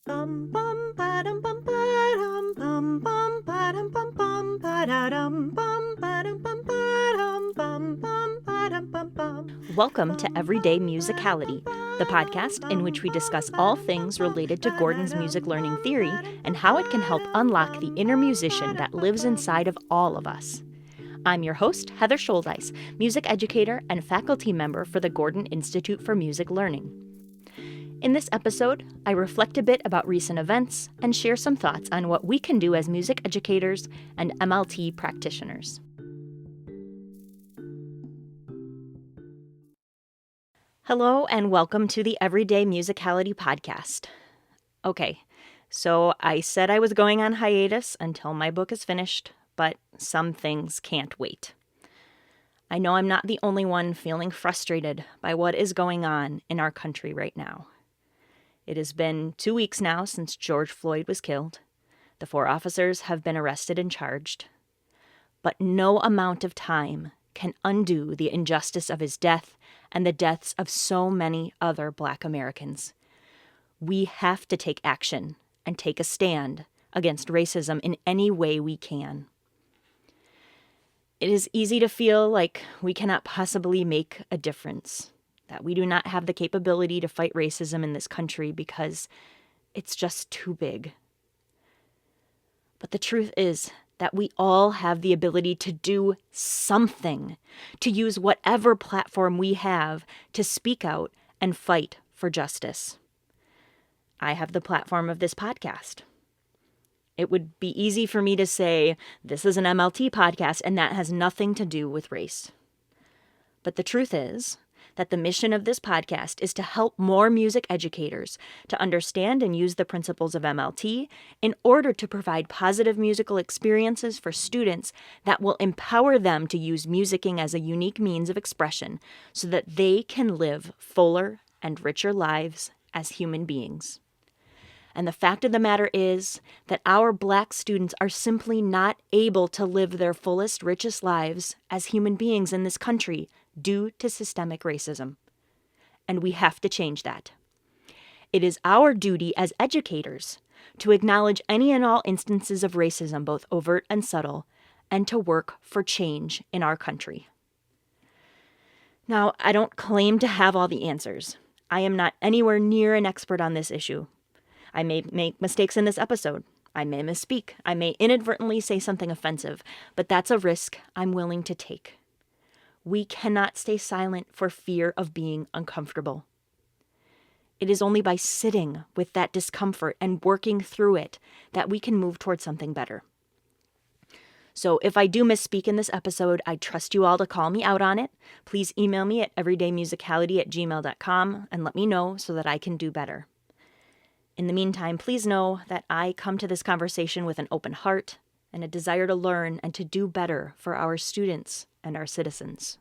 Bum bum ba-dum bum ba-dum bum bum ba-dum bum bum ba-da-dum bum ba-dum bum ba-dum bum bum ba-dum bum bum. Welcome to Everyday Musicality, the podcast in which we discuss all things related to Gordon's music learning theory and how it can help unlock the inner musician that lives inside of all of us. I'm your host, Heather Shouldice, music educator and faculty member for the Gordon Institute for Music Learning. In this episode, I reflect a bit about recent events and share some thoughts on what we can do as music educators and MLT practitioners. Hello and welcome to the Everyday Musicality podcast. Okay, so I said I was going on hiatus until my book is finished, but some things can't wait. I know I'm not the only one feeling frustrated by what is going on in our country right now. It has been 2 weeks now since George Floyd was killed. The 4 officers have been arrested and charged. But no amount of time can undo the injustice of his death and the deaths of so many other Black Americans. We have to take action and take a stand against racism in any way we can. It is easy to feel like we cannot possibly make a difference, that we do not have the capability to fight racism in this country because it's just too big. But the truth is that we all have the ability to do something, to use whatever platform we have to speak out and fight for justice. I have the platform of this podcast. It would be easy for me to say, this is an MLT podcast, and that has nothing to do with race. But the truth is that the mission of this podcast is to help more music educators to understand and use the principles of MLT in order to provide positive musical experiences for students that will empower them to use musicking as a unique means of expression so that they can live fuller and richer lives as human beings. And the fact of the matter is that our Black students are simply not able to live their fullest, richest lives as human beings in this country due to systemic racism. And we have to change that. It is our duty as educators to acknowledge any and all instances of racism, both overt and subtle, and to work for change in our country. Now, I don't claim to have all the answers. I am not anywhere near an expert on this issue. I may make mistakes in this episode. I may misspeak. I may inadvertently say something offensive, but that's a risk I'm willing to take. We cannot stay silent for fear of being uncomfortable. It is only by sitting with that discomfort and working through it that we can move towards something better. So if I do misspeak in this episode, I trust you all to call me out on it. Please email me at everydaymusicality@gmail.com and let me know so that I can do better. In the meantime, please know that I come to this conversation with an open heart and a desire to learn and to do better for our students and our citizens.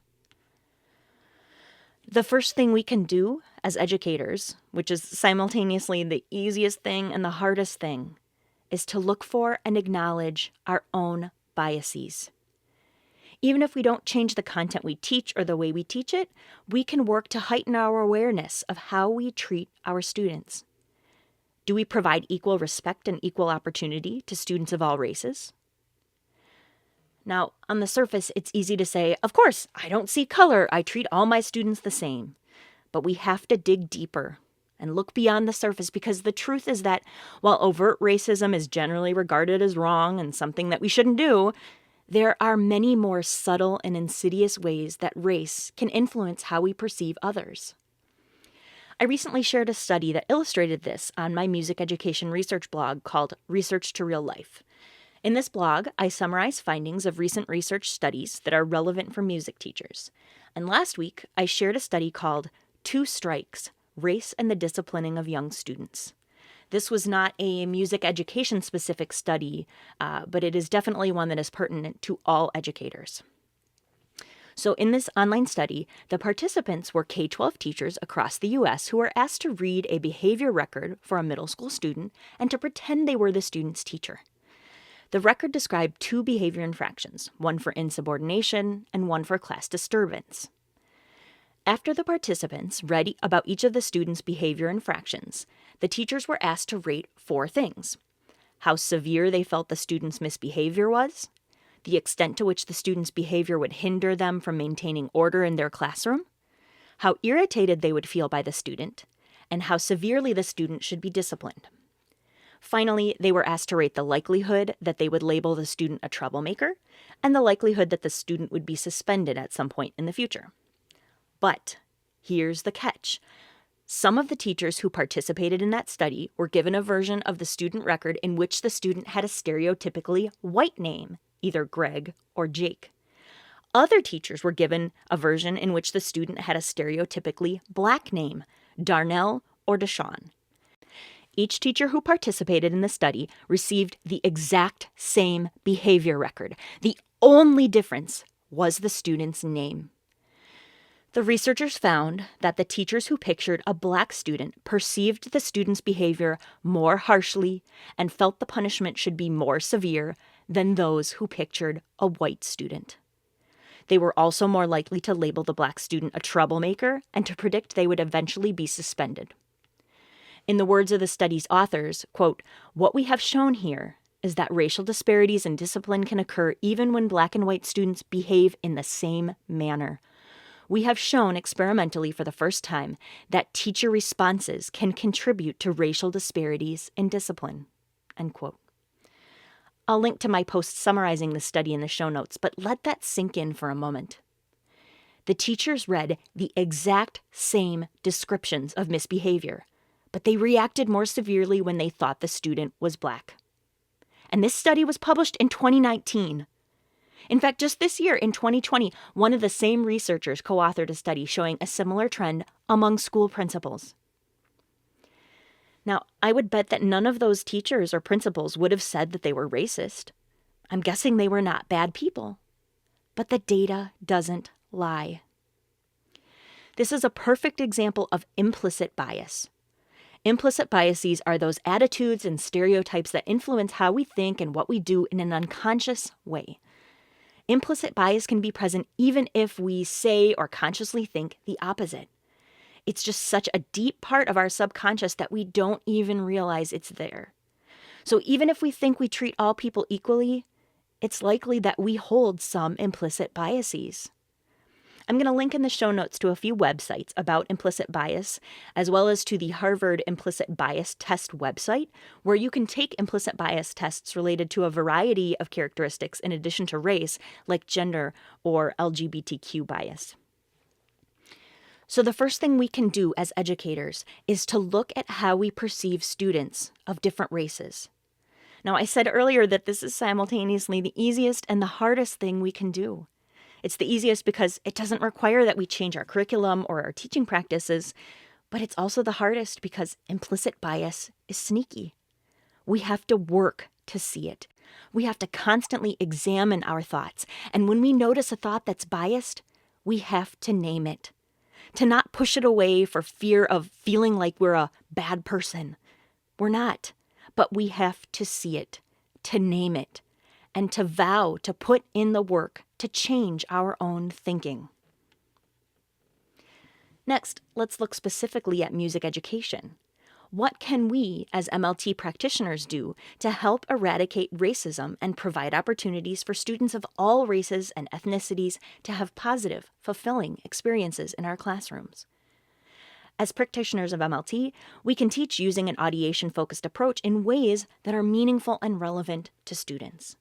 The first thing we can do as educators, which is simultaneously the easiest thing and the hardest thing, is to look for and acknowledge our own biases. Even if we don't change the content we teach or the way we teach it, we can work to heighten our awareness of how we treat our students. Do we provide equal respect and equal opportunity to students of all races? Now, on the surface, it's easy to say, of course, I don't see color. I treat all my students the same. But we have to dig deeper and look beyond the surface because the truth is that while overt racism is generally regarded as wrong and something that we shouldn't do, there are many more subtle and insidious ways that race can influence how we perceive others. I recently shared a study that illustrated this on my music education research blog called Research to Real Life. In this blog, I summarize findings of recent research studies that are relevant for music teachers. And last week, I shared a study called 2 Strikes, Race and the Disciplining of Young Students. This was not a music education-specific study, but it is definitely one that is pertinent to all educators. So in this online study, the participants were K-12 teachers across the U.S. who were asked to read a behavior record for a middle school student and to pretend they were the student's teacher. The record described 2 behavior infractions, one for insubordination and one for class disturbance. After the participants read about each of the students' behavior infractions, the teachers were asked to rate 4 things: how severe they felt the student's misbehavior was, the extent to which the student's behavior would hinder them from maintaining order in their classroom, how irritated they would feel by the student, and how severely the student should be disciplined. Finally, they were asked to rate the likelihood that they would label the student a troublemaker and the likelihood that the student would be suspended at some point in the future. But here's the catch. Some of the teachers who participated in that study were given a version of the student record in which the student had a stereotypically white name, either Greg or Jake. Other teachers were given a version in which the student had a stereotypically black name, Darnell or Deshawn. Each teacher who participated in the study received the exact same behavior record. The only difference was the student's name. The researchers found that the teachers who pictured a black student perceived the student's behavior more harshly and felt the punishment should be more severe than those who pictured a white student. They were also more likely to label the black student a troublemaker and to predict they would eventually be suspended. In the words of the study's authors, quote, "What we have shown here is that racial disparities in discipline can occur even when black and white students behave in the same manner. We have shown experimentally for the first time that teacher responses can contribute to racial disparities in discipline." End quote. I'll link to my post summarizing the study in the show notes, but let that sink in for a moment. The teachers read the exact same descriptions of misbehavior, but they reacted more severely when they thought the student was black. And this study was published in 2019. In fact, just this year, in 2020, one of the same researchers co-authored a study showing a similar trend among school principals. Now, I would bet that none of those teachers or principals would have said that they were racist. I'm guessing they were not bad people. But the data doesn't lie. This is a perfect example of implicit bias. Implicit biases are those attitudes and stereotypes that influence how we think and what we do in an unconscious way. Implicit bias can be present even if we say or consciously think the opposite. It's just such a deep part of our subconscious that we don't even realize it's there. So even if we think we treat all people equally, it's likely that we hold some implicit biases. I'm going to link in the show notes to a few websites about implicit bias, as well as to the Harvard Implicit Bias Test website, where you can take implicit bias tests related to a variety of characteristics in addition to race, like gender or LGBTQ bias. So the first thing we can do as educators is to look at how we perceive students of different races. Now, I said earlier that this is simultaneously the easiest and the hardest thing we can do. It's the easiest because it doesn't require that we change our curriculum or our teaching practices, but it's also the hardest because implicit bias is sneaky. We have to work to see it. We have to constantly examine our thoughts, and when we notice a thought that's biased, we have to name it. To not push it away for fear of feeling like we're a bad person. We're not, but we have to see it, to name it, and to vow to put in the work to change our own thinking. Next, let's look specifically at music education. What can we, as MLT practitioners, do to help eradicate racism and provide opportunities for students of all races and ethnicities to have positive, fulfilling experiences in our classrooms? As practitioners of MLT, we can teach using an audiation-focused approach in ways that are meaningful and relevant to students.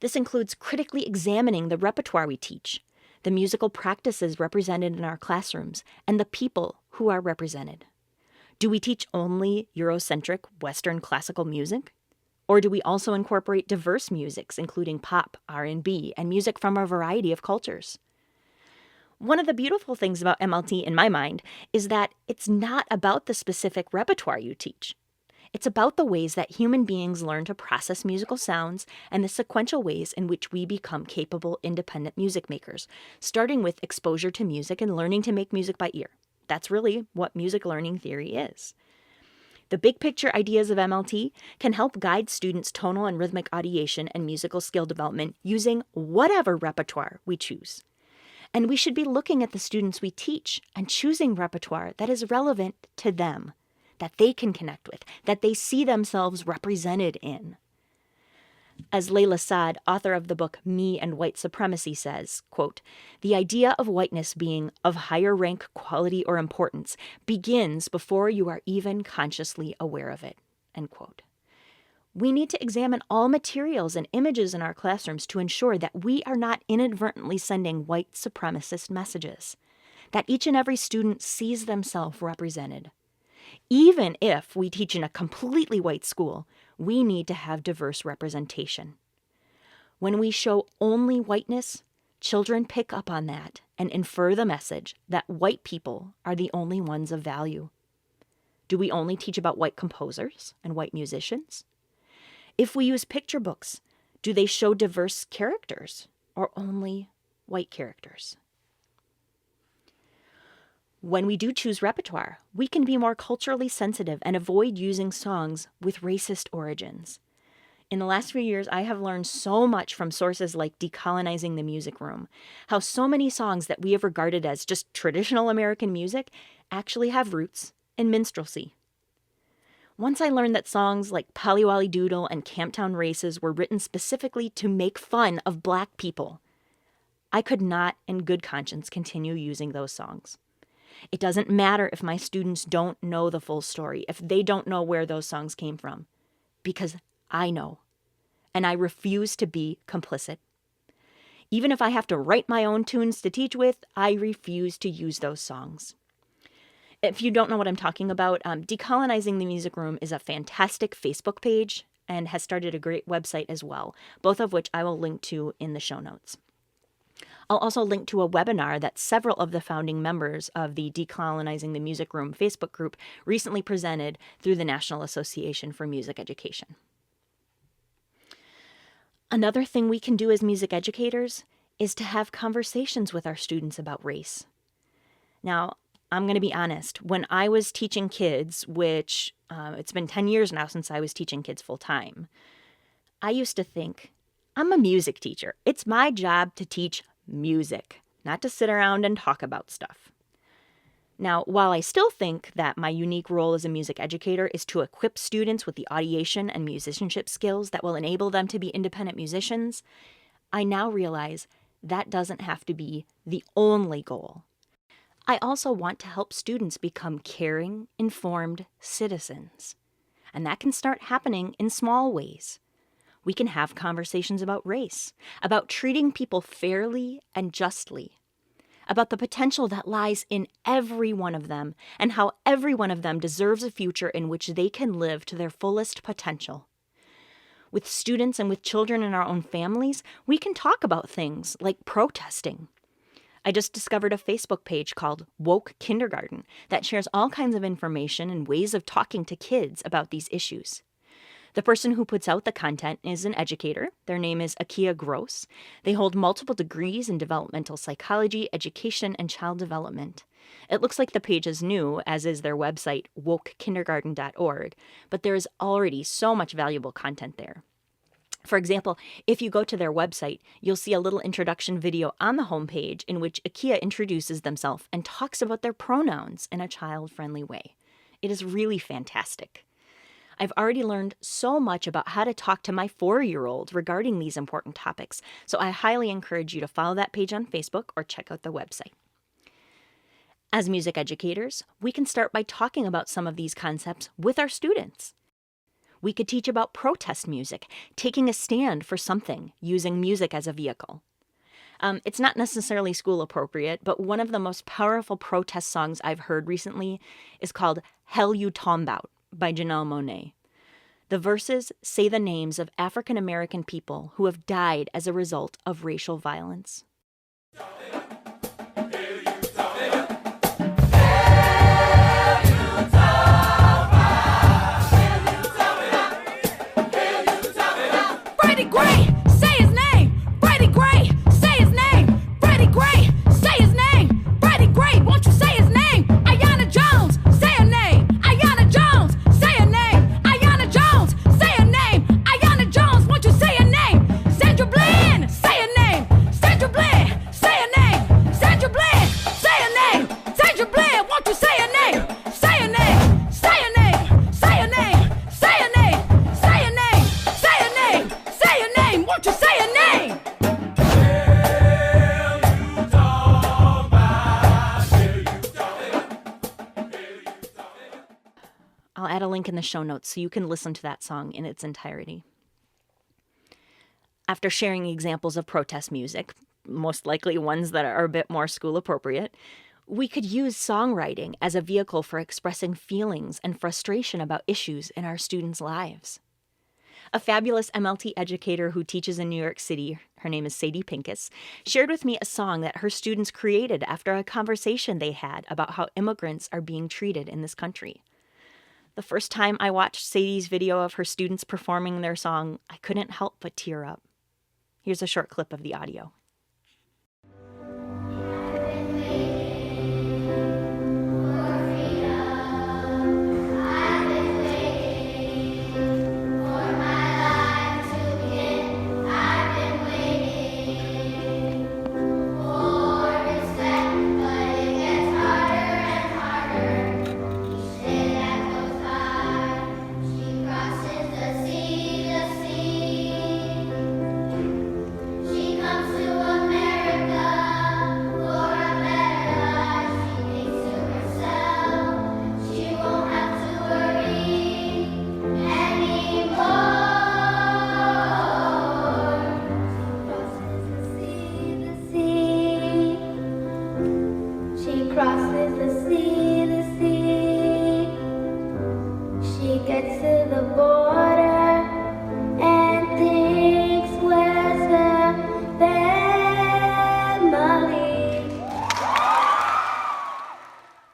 This includes critically examining the repertoire we teach, the musical practices represented in our classrooms, and the people who are represented. Do we teach only Eurocentric Western classical music? Or do we also incorporate diverse musics, including pop, R&B, and music from a variety of cultures? One of the beautiful things about MLT, in my mind, is that it's not about the specific repertoire you teach. It's about the ways that human beings learn to process musical sounds and the sequential ways in which we become capable, independent music makers, starting with exposure to music and learning to make music by ear. That's really what music learning theory is. The big picture ideas of MLT can help guide students' tonal and rhythmic audiation and musical skill development using whatever repertoire we choose. And we should be looking at the students we teach and choosing repertoire that is relevant to them, that they can connect with, that they see themselves represented in. As Layla Saad, author of the book Me and White Supremacy, says, quote, "The idea of whiteness being of higher rank, quality, or importance begins before you are even consciously aware of it," end quote. We need to examine all materials and images in our classrooms to ensure that we are not inadvertently sending white supremacist messages, that each and every student sees themselves represented. Even if we teach in a completely white school, we need to have diverse representation. When we show only whiteness, children pick up on that and infer the message that white people are the only ones of value. Do we only teach about white composers and white musicians? If we use picture books, do they show diverse characters or only white characters? When we do choose repertoire, we can be more culturally sensitive and avoid using songs with racist origins. In the last few years, I have learned so much from sources like Decolonizing the Music Room, how so many songs that we have regarded as just traditional American music actually have roots in minstrelsy. Once I learned that songs like Polly Doodle and Camptown Races were written specifically to make fun of Black people, I could not in good conscience continue using those songs. It doesn't matter if my students don't know the full story, if they don't know where those songs came from, because I know, and I refuse to be complicit. Even if I have to write my own tunes to teach with, I refuse to use those songs. If you don't know what I'm talking about, Decolonizing the Music Room is a fantastic Facebook page and has started a great website as well, both of which I will link to in the show notes. I'll also link to a webinar that several of the founding members of the Decolonizing the Music Room Facebook group recently presented through the National Association for Music Education. Another thing we can do as music educators is to have conversations with our students about race. Now, I'm going to be honest. When I was teaching kids, which it's been 10 years now since I was teaching kids full time, I used to think, I'm a music teacher. It's my job to teach music, not to sit around and talk about stuff. Now, while I still think that my unique role as a music educator is to equip students with the audiation and musicianship skills that will enable them to be independent musicians, I now realize that doesn't have to be the only goal. I also want to help students become caring, informed citizens. And that can start happening in small ways. We can have conversations about race, about treating people fairly and justly, about the potential that lies in every one of them and how every one of them deserves a future in which they can live to their fullest potential. With students and with children in our own families, we can talk about things like protesting. I just discovered a Facebook page called Woke Kindergarten that shares all kinds of information and ways of talking to kids about these issues. The person who puts out the content is an educator. Their name is Akia Gross. They hold multiple degrees in developmental psychology, education, and child development. It looks like the page is new, as is their website, wokekindergarten.org, but there is already so much valuable content there. For example, if you go to their website, you'll see a little introduction video on the homepage in which Akia introduces themselves and talks about their pronouns in a child-friendly way. It is really fantastic. I've already learned so much about how to talk to my 4-year-old regarding these important topics, so I highly encourage you to follow that page on Facebook or check out the website. As music educators, we can start by talking about some of these concepts with our students. We could teach about protest music, taking a stand for something, using music as a vehicle. It's not necessarily school appropriate, but one of the most powerful protest songs I've heard recently is called Hell You Tombout by Janelle Monáe. The verses say the names of African American people who have died as a result of racial violence. Say a name. Won't you say your name? Say your name. Say your name. Say your name. Say your name. Say your name. Say your name. Say your name. Won't you say your name? I'll add a link in the show notes so you can listen to that song in its entirety. After sharing examples of protest music, most likely ones that are a bit more school appropriate, we could use songwriting as a vehicle for expressing feelings and frustration about issues in our students' lives. A fabulous MLT educator who teaches in New York City, her name is Sadie Pincus, shared with me a song that her students created after a conversation they had about how immigrants are being treated in this country. The first time I watched Sadie's video of her students performing their song, I couldn't help but tear up. Here's a short clip of the audio.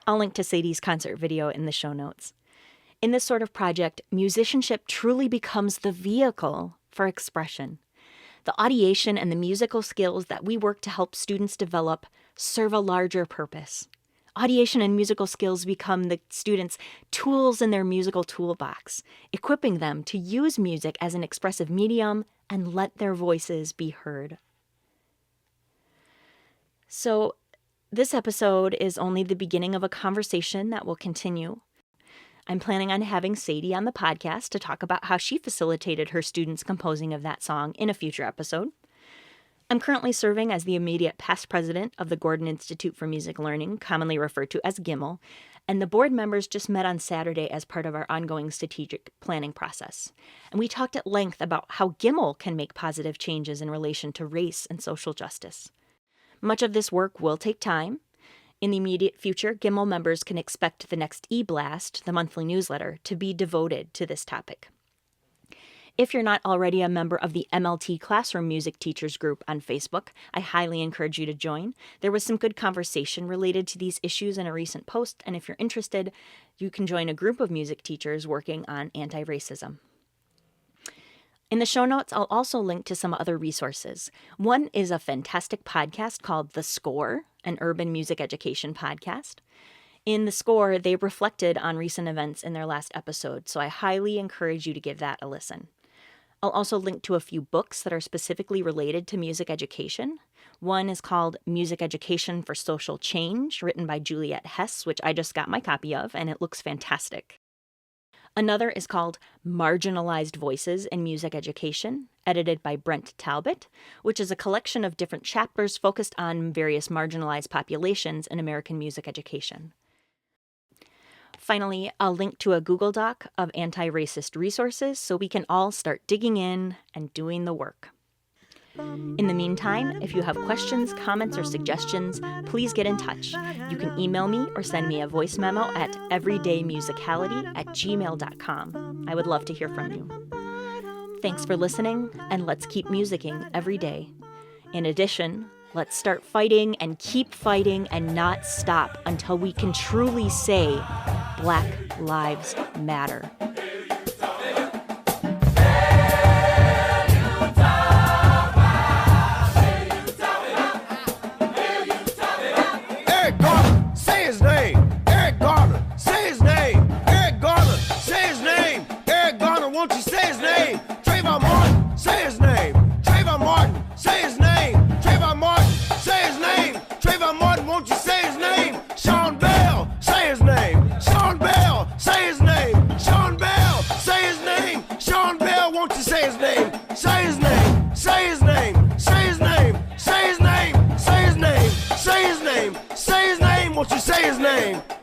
I'll link to Sadie's concert video in the show notes. In this sort of project, musicianship truly becomes the vehicle for expression. The audiation and the musical skills that we work to help students develop serve a larger purpose. Audiation and musical skills become the students' tools in their musical toolbox, equipping them to use music as an expressive medium and let their voices be heard. So, this episode is only the beginning of a conversation that will continue. I'm planning on having Sadie on the podcast to talk about how she facilitated her students' composing of that song in a future episode. I'm currently serving as the immediate past president of the Gordon Institute for Music Learning, commonly referred to as GIML, and the board members just met on Saturday as part of our ongoing strategic planning process. And we talked at length about how GIML can make positive changes in relation to race and social justice. Much of this work will take time. In the immediate future, GIML members can expect the next e-blast, the monthly newsletter, to be devoted to this topic. If you're not already a member of the MLT Classroom Music Teachers group on Facebook, I highly encourage you to join. There was some good conversation related to these issues in a recent post, and if you're interested, you can join a group of music teachers working on anti-racism. In the show notes, I'll also link to some other resources. One is a fantastic podcast called The Score, an urban music education podcast. In The Score, they reflected on recent events in their last episode, so I highly encourage you to give that a listen. I'll also link to a few books that are specifically related to music education. One is called Music Education for Social Change, written by Juliette Hess, which I just got my copy of, and it looks fantastic. Another is called Marginalized Voices in Music Education, edited by Brent Talbot, which is a collection of different chapters focused on various marginalized populations in American music education. Finally, I'll link to a Google Doc of anti-racist resources so we can all start digging in and doing the work. In the meantime, if you have questions, comments, or suggestions, please get in touch. You can email me or send me a voice memo at everydaymusicality@gmail.com. I would love to hear from you. Thanks for listening, and let's keep musicking every day. In addition, let's start fighting and keep fighting and not stop until we can truly say Black Lives Matter. Say Won't you say his name?